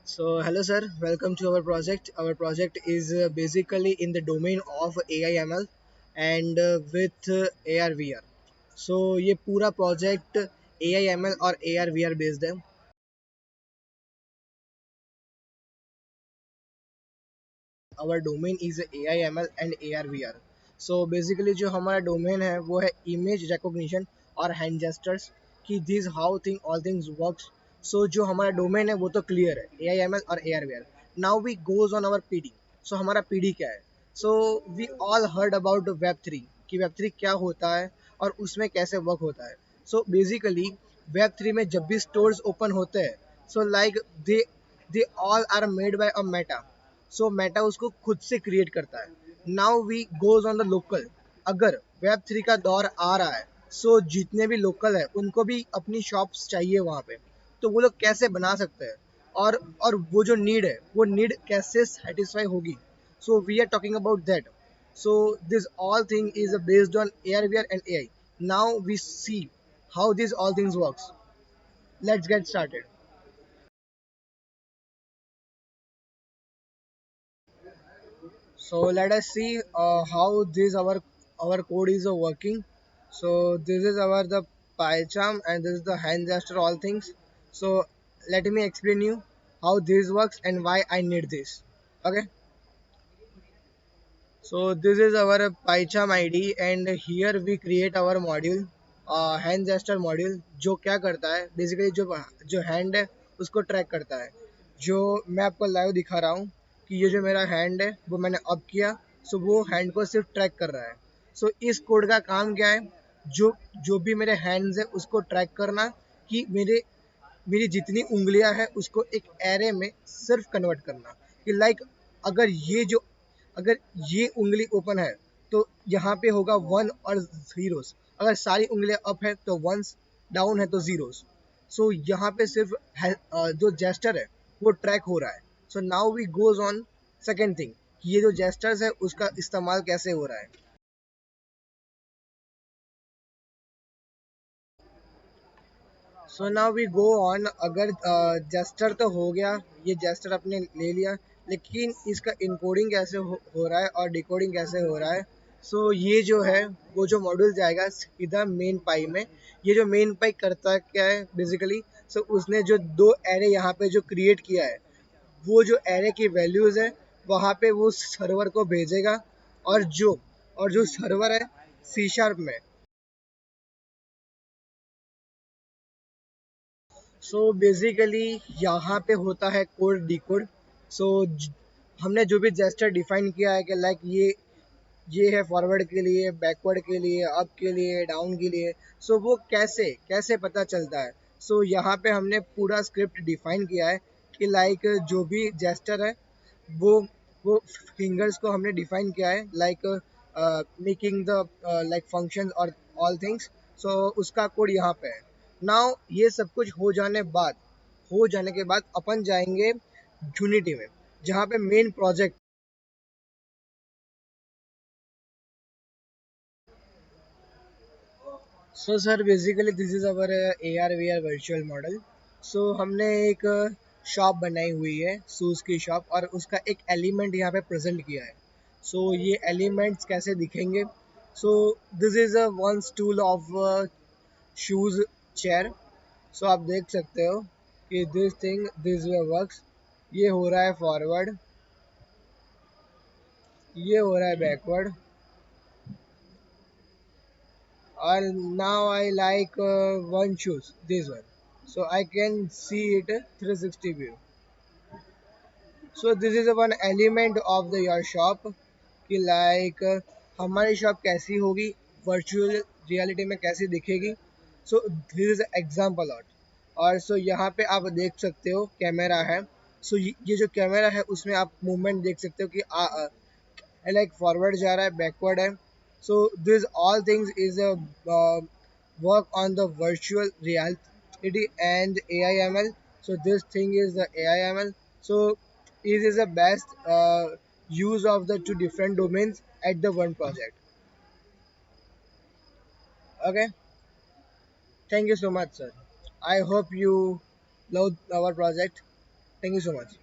So, hello sir, welcome to our project. Our project is basically in the domain of AI/ML and with AR/VR. So, ये पूरा project AI/ML और AR/VR based है. Our domain is AI/ML and AR/VR. So, basically जो हमारा domain है वो है image recognition और hand gestures कि this how thing all things works. So, जो हमारा domain है वो तो clear है AI/ML और AR/VR. Now we goes on our PD. So, हमारा PD क्या है? So, we all heard about Web3 कि Web3 क्या होता है और उसमें कैसे वर्क होता है. So, basically Web3 में जब भी stores open होते हैं, so like they all are made by a Meta. So Meta उसको खुद से क्रिएट करता है. Now we goes on the local. अगर वेब थ्री का दौर आ रहा है, सो जितने भी लोकल है उनको भी अपनी शॉप्स चाहिए वहाँ पे, तो वो लोग कैसे बना सकते हैं और वो जो नीड है वो नीड कैसे सेटिस्फाई होगी. So we are talking about that. So this all thing is based on AR/VR and AI. Now we see how this all things works. Let's get started. So let us see how this our code is working. So this is our the PyCharm and this is the hand gesture all things. So let me explain you how this works and why I need this. Okay. So this is our PyCharm ID and here we create our module, hand gesture module जो क्या करता है basically जो hand है उसको track करता है. जो मैं आपको लाइव दिखा रहा हूँ कि ये जो मेरा हैंड है वो मैंने अप किया. सो वो हैंड को सिर्फ ट्रैक कर रहा है. सो इस कोड का काम क्या है? जो जो भी मेरे हैंड्स है उसको ट्रैक करना कि मेरी जितनी उंगलियां हैं उसको एक एरे में सिर्फ कन्वर्ट करना कि लाइक अगर ये जो अगर ये उंगली ओपन है तो यहाँ पे होगा वन और जीरोस. अगर सारी उंगलियां अप है तो वंस, डाउन है तो जीरोस. सो यहाँ पे सिर्फ जो जेस्टर है वो ट्रैक हो रहा है. So now we goes on second thing कि ये जो जेस्टर्स है उसका इस्तेमाल कैसे हो रहा है. So now we go on. अगर जेस्टर तो हो गया, ये जेस्टर अपने ले लिया, लेकिन इसका इनकोडिंग कैसे हो रहा है और डिकोडिंग कैसे हो रहा है. सो ये जो है वो जो मॉड्यूल जाएगा सीधा मेन पाई में. ये जो मेन पाई करता क्या है बेसिकली. सो उसने जो दो एरे यहाँ पे जो क्रिएट किया है वो जो एरे की वैल्यूज है वहाँ पे वो सर्वर को भेजेगा. और जो सर्वर है सी शार्प में. सो बेसिकली यहाँ पे होता है कोड डिकोड. सो हमने जो भी जेस्टर डिफाइन किया है कि लाइक ये है फॉरवर्ड के लिए, बैकवर्ड के लिए, अप के लिए, डाउन के लिए. सो वो कैसे कैसे पता चलता है. सो यहाँ पे हमने पूरा स्क्रिप्ट डिफाइन किया है कि लाइक जो भी जेस्टर है वो वो फिंगर्स को हमने डिफाइन किया है like making the like function और ऑल थिंग्स. सो उसका कोड यहाँ पे है. नाउ ये सब कुछ हो जाने के बाद अपन जाएंगे यूनिटी में जहाँ पे main project. So sir basically this is our AR/VR virtual model. So हमने एक शॉप बनाई हुई है, शूज़ की शॉप, और उसका एक एलिमेंट यहाँ पे प्रेजेंट किया है. सो ये एलिमेंट्स कैसे दिखेंगे. So this is a one tool of shoes chair. So आप देख सकते हो कि दिस वे वर्क्स. ये हो रहा है फॉरवर्ड, ये हो रहा है बैकवर्ड, और now I like one shoes, this one, so I can see it 360 view. So this is one element of the your shop कि like हमारी शॉप कैसी होगी, वर्चुअल रियलिटी में कैसी दिखेगी. सो दिस इज एग्जाम्पल आउट. और सो यहाँ पे आप देख सकते हो कैमरा है. सो ये जो कैमरा है उसमें आप मूवमेंट देख सकते हो कि लाइक फॉरवर्ड जा रहा है, बैकवर्ड है. सो this all things is work on the virtual reality and AI/ML. So this thing is the AI/ML. So it is the best use of the two different domains at the one project. Okay, thank you so much, sir. I hope you love our project. Thank you so much.